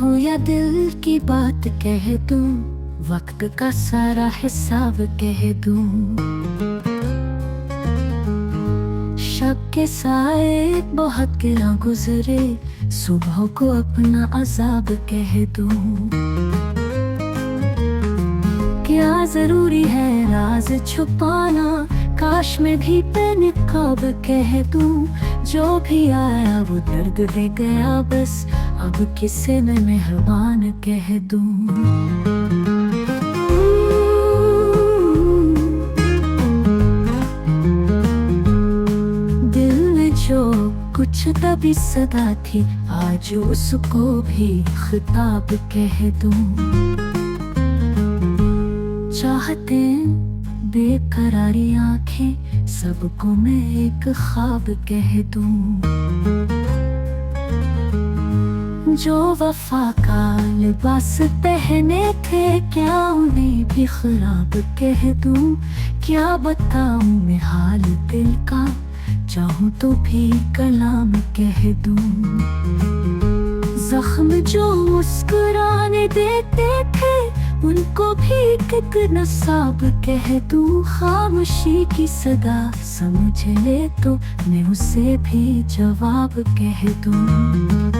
हो या दिल की बात कह दूं, वक्त का सारा हिसाब कह दूं। शक के साए बहुत गिरा गुजरे, सुबह को अपना अजाब कह दूं। क्या जरूरी है राज छुपाना, काश में भी बेनकाब कह दूं। जो भी आया वो दर्द दे गया बस, अब किसे में मेहरबान कह दूं। दिल में जो कुछ तभी सदा थी, आज उसको भी खिताब कह दूं। चाहते बेकरारी आंखें, सबको मैं एक ख्वाब कह दूं। जो वफा का लिबास पहने थे, क्या उन्हें भी खराब कह दूं। क्या बताऊं मैं हाल दिल का, चाहूं तो भी कलाम कह दूं। जख्म जो मुस्कुराने देते थे, उनको भी कितना साब कह दूं। खामोशी की सदा समझ ले तो मैं उसे भी जवाब कह दूं।